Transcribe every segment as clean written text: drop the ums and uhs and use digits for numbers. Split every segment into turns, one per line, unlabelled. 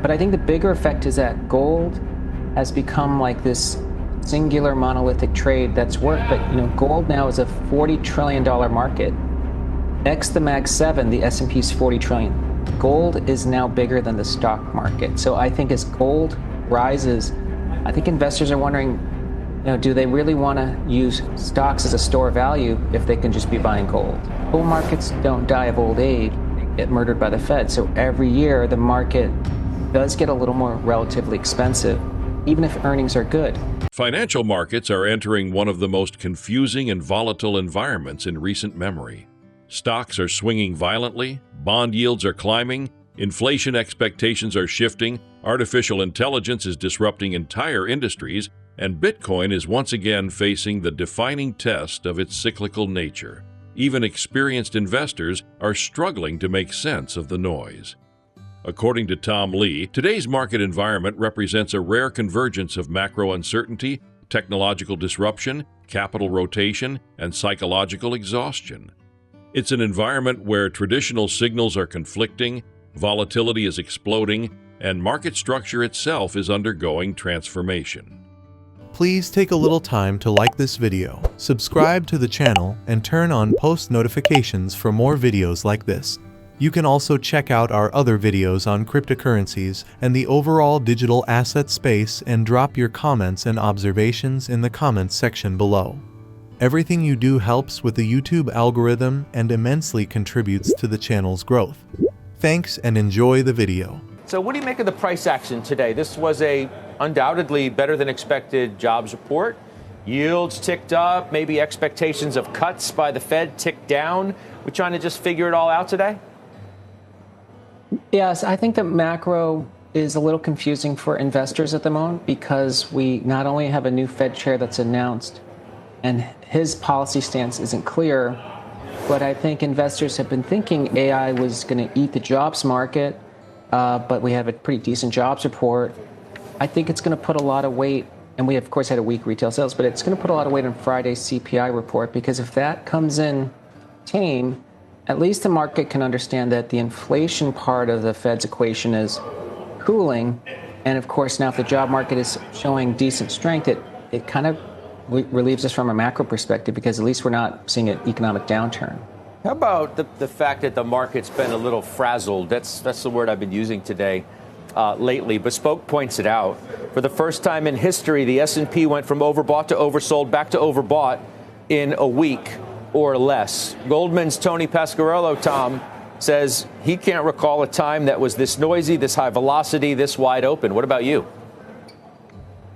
But I think the bigger effect is that gold has become like this singular monolithic trade that's worked. But gold now is a $40 trillion market. Next, the Mag 7, the S&P is 40 trillion. Gold is now bigger than the stock market. So I think as gold rises, I think investors are wondering, do they really want to use stocks as a store of value if they can just be buying gold? Bull markets don't die of old age, they get murdered by the Fed. So every year the market does get a little more relatively expensive, even if earnings are good.
Financial markets are entering one of the most confusing and volatile environments in recent memory. Stocks are swinging violently, bond yields are climbing, inflation expectations are shifting, artificial intelligence is disrupting entire industries, and Bitcoin is once again facing the defining test of its cyclical nature. Even experienced investors are struggling to make sense of the noise. According to Tom Lee, today's market environment represents a rare convergence of macro uncertainty, technological disruption, capital rotation, and psychological exhaustion. It's an environment where traditional signals are conflicting, volatility is exploding, and market structure itself is undergoing transformation.
Please take a little time to like this video, subscribe to the channel, and turn on post notifications for more videos like this. You can also check out our other videos on cryptocurrencies and the overall digital asset space and drop your comments and observations in the comments section below. Everything you do helps with the YouTube algorithm and immensely contributes to the channel's growth. Thanks and enjoy the video.
So what do you make of the price action today? This was a undoubtedly better than expected jobs report. Yields ticked up, maybe expectations of cuts by the Fed ticked down. We're trying to just figure it all out today?
Yes, I think the macro is a little confusing for investors at the moment because we not only have a new Fed chair that's announced and his policy stance isn't clear, but I think investors have been thinking AI was going to eat the jobs market, but we have a pretty decent jobs report. I think it's going to put a lot of weight, and we of course had a weak retail sales, but it's going to put a lot of weight on Friday's CPI report because if that comes in tame, at least the market can understand that the inflation part of the Fed's equation is cooling. And of course, now if the job market is showing decent strength, it kind of relieves us from a macro perspective because at least we're not seeing an economic downturn.
How about the fact that the market's been a little frazzled? That's the word I've been using today lately. Bespoke points it out. For the first time in history, the S&P went from overbought to oversold back to overbought in a week or less. Goldman's Tony Pasquarello, Tom, says he can't recall a time that was this noisy, this high velocity, this wide open. What about you?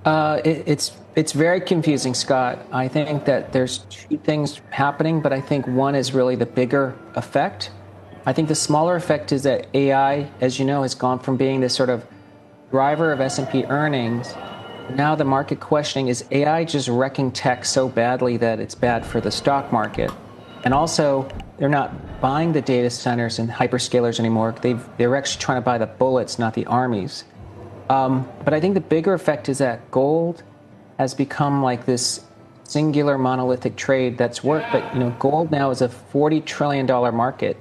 It's very confusing, Scott. I think that there's two things happening, but I think one is really the bigger effect. I think the smaller effect is that AI, as you know, has gone from being this sort of driver of S&P earnings. Now the market questioning, is AI just wrecking tech so badly that it's bad for the stock market? And also, they're not buying the data centers and hyperscalers anymore. They're actually trying to buy the bullets, not the armies. But I think the bigger effect is that gold has become like this singular monolithic trade that's worked. But gold now is a $40 trillion market.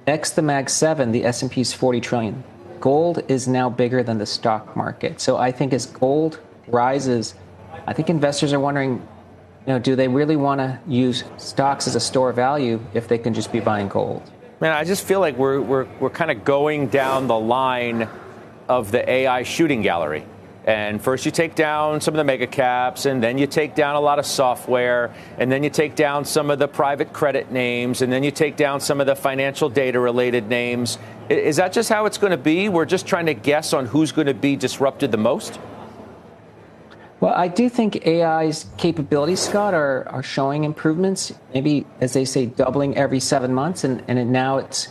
Next, the Mag 7, the S&P is 40 trillion. Gold is now bigger than the stock market. So I think as gold rises, I think investors are wondering, do they really want to use stocks as a store of value if they can just be buying gold?
Man, I just feel like we're kind of going down the line of the AI shooting gallery. And first you take down some of the mega caps, and then you take down a lot of software, and then you take down some of the private credit names, and then you take down some of the financial data related names. Is that just how it's going to be? We're just trying to guess on who's going to be disrupted the most?
Well, I do think AI's capabilities, Scott, are showing improvements, maybe, as they say, doubling every 7 months. And now it's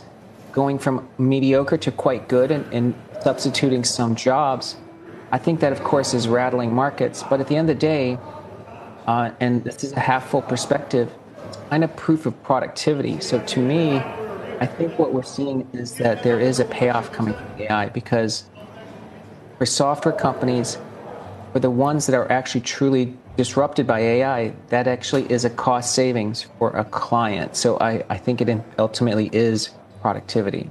going from mediocre to quite good and substituting some jobs. I think that, of course, is rattling markets. But at the end of the day, and this is a half full perspective, it's kind of proof of productivity. So to me, I think what we're seeing is that there is a payoff coming from AI because for software companies, for the ones that are actually truly disrupted by AI, that actually is a cost savings for a client. So I think it ultimately is productivity.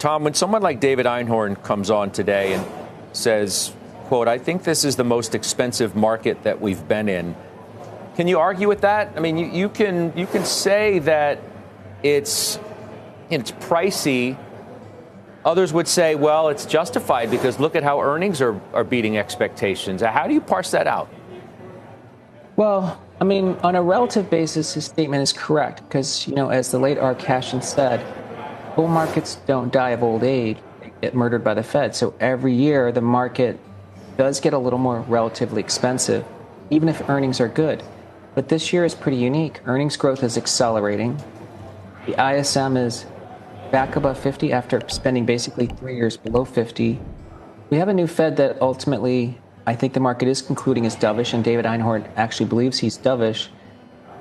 Tom, when someone like David Einhorn comes on today and says, quote, I think this is the most expensive market that we've been in, can you argue with that? I mean, you can say that it's pricey. Others would say, well, it's justified because look at how earnings are beating expectations. How do you parse that out?
Well, I mean, on a relative basis, his statement is correct because, as the late R. Cashin said, bull markets don't die of old age, they get murdered by the Fed. So every year, the market does get a little more relatively expensive, even if earnings are good. But this year is pretty unique. Earnings growth is accelerating. The ISM is back above 50 after spending basically 3 years below 50. We have a new Fed that ultimately I think the market is concluding is dovish, and David Einhorn actually believes he's dovish.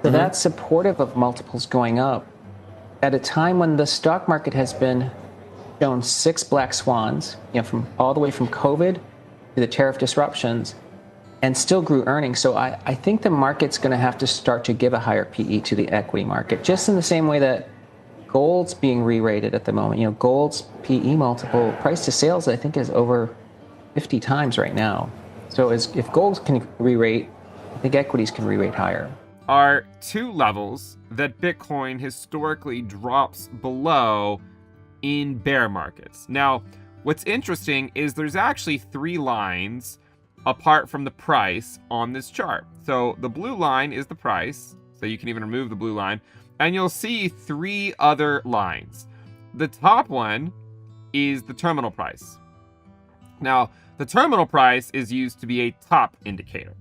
So that's supportive of multiples going up at a time when the stock market has been shown 6 black swans, from all the way from COVID to the tariff disruptions, and still grew earnings. So I think the market's going to have to start to give a higher PE to the equity market, just in the same way that gold's being re-rated at the moment. Gold's PE multiple, price to sales, I think is over 50 times right now. So if gold can re-rate, I think equities can re-rate higher.
Are 2 levels that Bitcoin historically drops below in bear markets. Now, what's interesting is there's actually 3 lines apart from the price on this chart. So the blue line is the price, so you can even remove the blue line, and you'll see 3 other lines. The top one is the terminal price. Now, the terminal price is used to be a top indicator.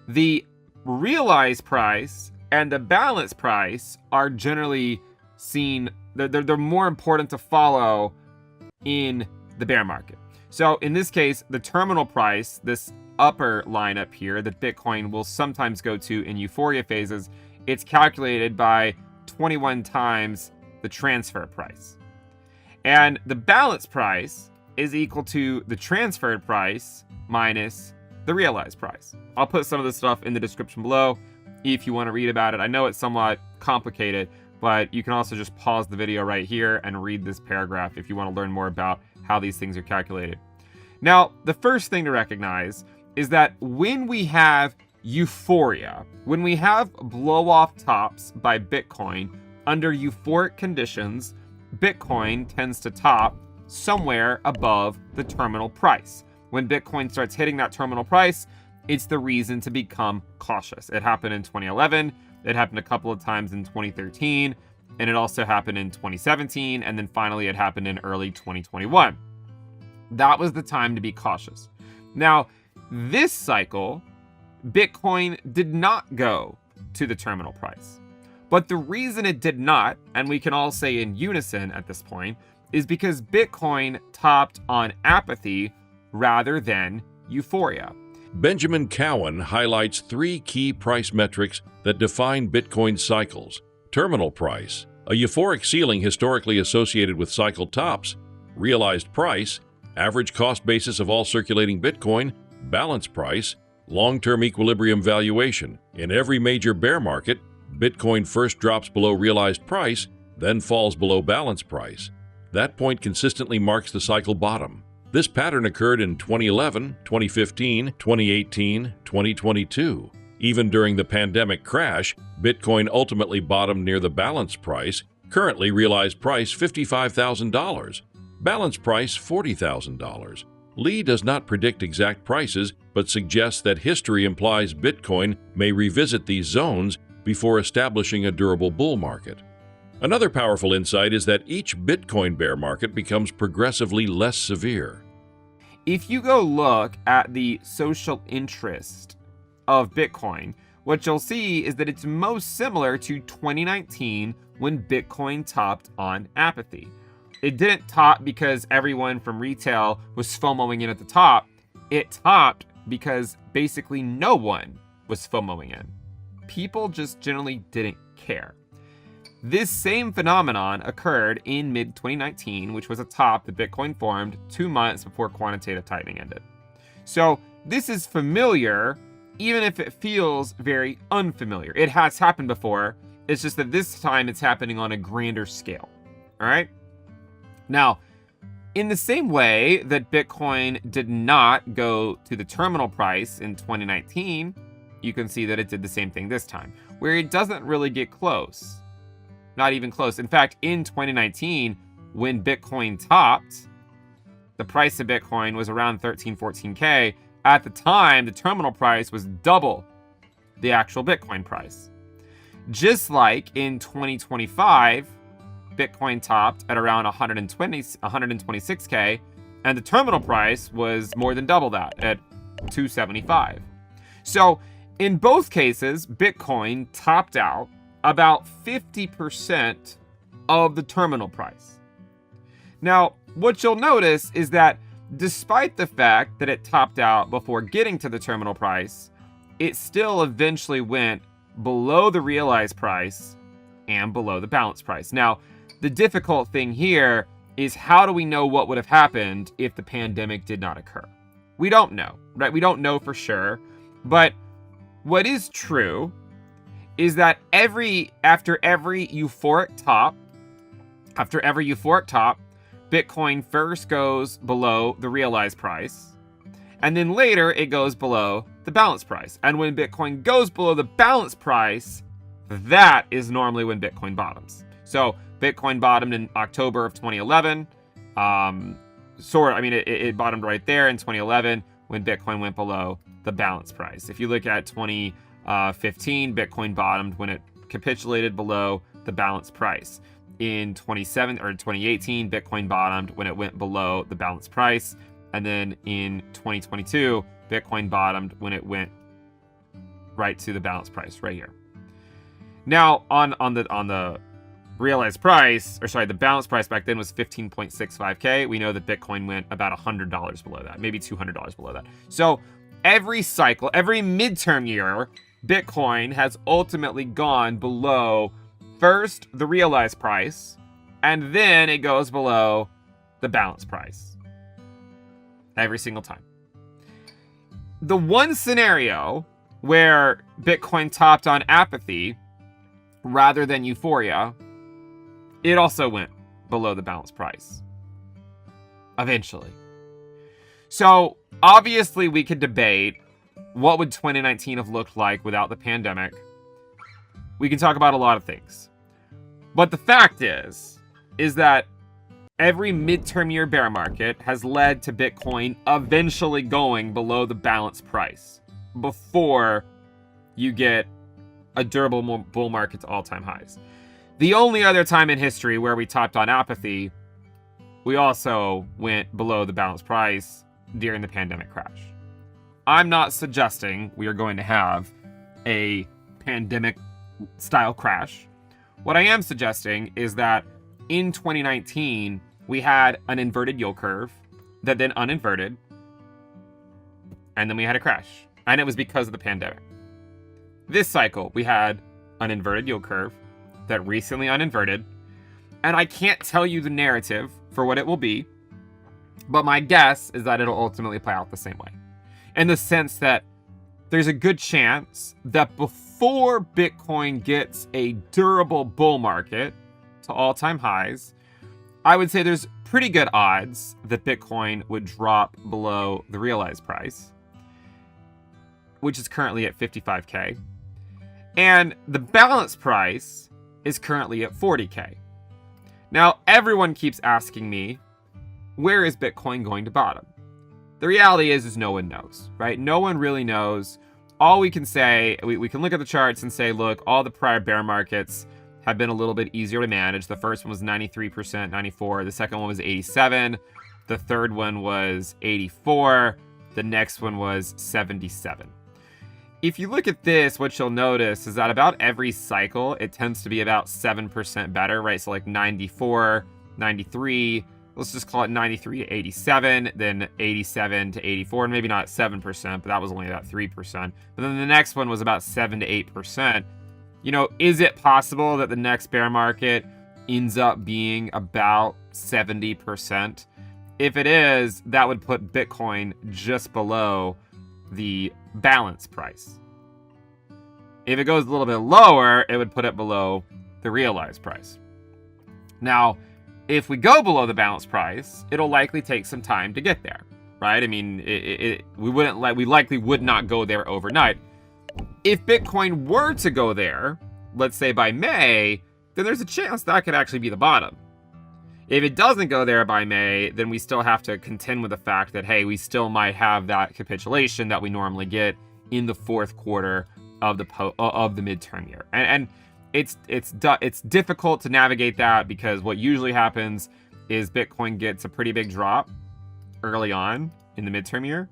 The realized price and the balance price are generally seen, they're more important to follow in the bear market. So in this case, the terminal price, this upper line up here that Bitcoin will sometimes go to in euphoria phases, it's calculated by 21 times the transfer price. And the balance price is equal to the transferred price minus the realized price. I'll put some of this stuff in the description below if you want to read about it. I know it's somewhat complicated, but you can also just pause the video right here and read this paragraph if you want to learn more about how these things are calculated. Now, the first thing to recognize is that when we have euphoria, when we have blow-off tops by Bitcoin, under euphoric conditions, Bitcoin tends to top somewhere above the terminal price. When Bitcoin starts hitting that terminal price, it's the reason to become cautious. It happened in 2011, it happened a couple of times in 2013, and it also happened in 2017, and then finally it happened in early 2021. That was the time to be cautious. Now, this cycle, Bitcoin did not go to the terminal price. But the reason it did not, and we can all say in unison at this point, is because Bitcoin topped on apathy rather than euphoria.
Benjamin Cowen highlights 3 key price metrics that define Bitcoin cycles: terminal price, a euphoric ceiling historically associated with cycle tops; realized price, average cost basis of all circulating Bitcoin; balance price, long-term equilibrium valuation. In every major bear market, Bitcoin first drops below realized price, then falls below balance price. That point consistently marks the cycle bottom. This pattern occurred in 2011, 2015, 2018, 2022. Even during the pandemic crash, Bitcoin ultimately bottomed near the balance price, currently realized price $55,000, balance price $40,000. Lee does not predict exact prices, but suggests that history implies Bitcoin may revisit these zones before establishing a durable bull market. Another powerful insight is that each Bitcoin bear market becomes progressively less severe.
If you go look at the social interest of Bitcoin, what you'll see is that it's most similar to 2019 when Bitcoin topped on apathy. It didn't top because everyone from retail was FOMOing in at the top. It topped because basically no one was FOMOing in. People just generally didn't care. This same phenomenon occurred in mid-2019, which was a top that Bitcoin formed 2 months before quantitative tightening ended. So this is familiar, even if it feels very unfamiliar. It has happened before. It's just that this time it's happening on a grander scale. All right? Now, in the same way that Bitcoin did not go to the terminal price in 2019, you can see that it did the same thing this time, where it doesn't really get close. Not even close. In fact, in 2019, when Bitcoin topped, the price of Bitcoin was around 13, 14K. At the time, the terminal price was double the actual Bitcoin price. Just like in 2025, Bitcoin topped at around 126K, and the terminal price was more than double that at 275. So in both cases, Bitcoin topped out about 50% of the terminal price. Now, what you'll notice is that despite the fact that it topped out before getting to the terminal price, it still eventually went below the realized price and below the balance price. Now, the difficult thing here is, how do we know what would have happened if the pandemic did not occur? We don't know, right? We don't know for sure. But what is true is that after every euphoric top, Bitcoin first goes below the realized price, and then later it goes below the balance price. And when Bitcoin goes below the balance price, that is normally when Bitcoin bottoms. So Bitcoin bottomed in October of 2011. It bottomed right there in 2011 when Bitcoin went below the balance price. If you look at 2015, Bitcoin bottomed when it capitulated below the balance price. In 2018, Bitcoin bottomed when it went below the balance price. And then in 2022, Bitcoin bottomed when it went right to the balance price right here. Now, on the realized price, the balance price back then was 15.65K. We know that Bitcoin went about $100 below that, maybe $200 below that. So every cycle, every midterm year, Bitcoin has ultimately gone below first the realized price, and then it goes below the balance price. Every single time. The one scenario where Bitcoin topped on apathy rather than euphoria, it also went below the balance price. Eventually. So, obviously we could debate what would 2019 have looked like without the pandemic. We can talk about a lot of things. But the fact is that every midterm year bear market has led to Bitcoin eventually going below the balance price before you get a durable bull market to all-time highs. The only other time in history where we topped on apathy, we also went below the balance price during the pandemic crash. I'm not suggesting we are going to have a pandemic-style crash. What I am suggesting is that in 2019, we had an inverted yield curve that then uninverted, and then we had a crash. And it was because of the pandemic. This cycle, we had an inverted yield curve that recently uninverted, and I can't tell you the narrative for what it will be, but my guess is that it'll ultimately play out the same way. In the sense that there's a good chance that before Bitcoin gets a durable bull market to all-time highs, I would say there's pretty good odds that Bitcoin would drop below the realized price, which is currently at 55K. And the balance price is currently at 40K. Now, everyone keeps asking me, where is Bitcoin going to bottom? The reality is no one knows, right? No one really knows. All we can say, we can look at the charts and say, look, all the prior bear markets have been a little bit easier to manage. The first one was 93%, 94. The second one was 87. The third one was 84. The next one was 77. If you look at this, what you'll notice is that about every cycle, it tends to be about 7% better, right? So like 94, 93, let's just call it 93 to 87, then 87 to 84, and maybe not 7%, but that was only about 3%. But then the next one was about 7 to 8%. You know, is it possible that the next bear market ends up being about 70%? If it is, that would put Bitcoin just below the balance price. If it goes a little bit lower, it would put it below the realized price. Now, If we go below the balance price, it'll likely take some time to get there, right? I mean, we likely would not go there overnight. If Bitcoin were to go there, let's say by May, then there's a chance that could actually be the bottom. If it doesn't go there by May, then we still have to contend with the fact that, hey, we still might have that capitulation that we normally get in the fourth quarter of the midterm year. And it's difficult to navigate that, because what usually happens is Bitcoin gets a pretty big drop early on in the midterm year,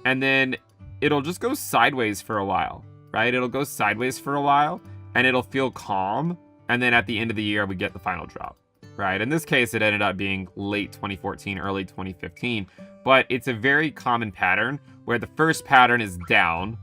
and then it'll just go sideways for a while, right? It'll go sideways for a while, and it'll feel calm, and then at the end of the year, we get the final drop, right? In this case, it ended up being late 2014, early 2015, but it's a very common pattern where the first pattern is down.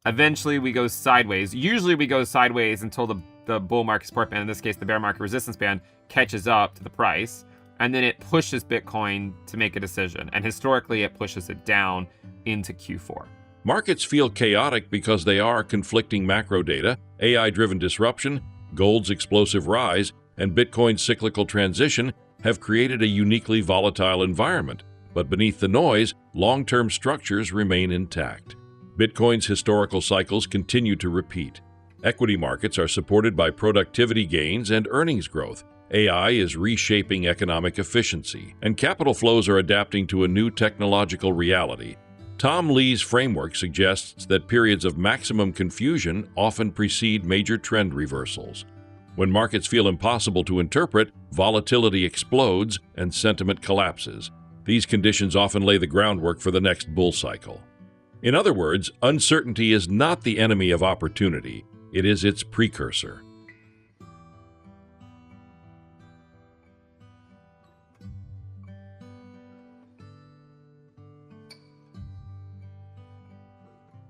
Eventually, we go sideways. Usually, we go sideways until the bull market support band, in this case, the bear market resistance band, catches up to the price, and then it pushes Bitcoin to make a decision. And historically, it pushes it down into Q4.
Markets feel chaotic because they are conflicting macro data, AI-driven disruption, gold's explosive rise, and Bitcoin's cyclical transition have created a uniquely volatile environment. But beneath the noise, long-term structures remain intact. Bitcoin's historical cycles continue to repeat. Equity markets are supported by productivity gains and earnings growth. AI is reshaping economic efficiency, and capital flows are adapting to a new technological reality. Tom Lee's framework suggests that periods of maximum confusion often precede major trend reversals. When markets feel impossible to interpret, volatility explodes and sentiment collapses. These conditions often lay the groundwork for the next bull cycle. In other words, uncertainty is not the enemy of opportunity, it is its precursor.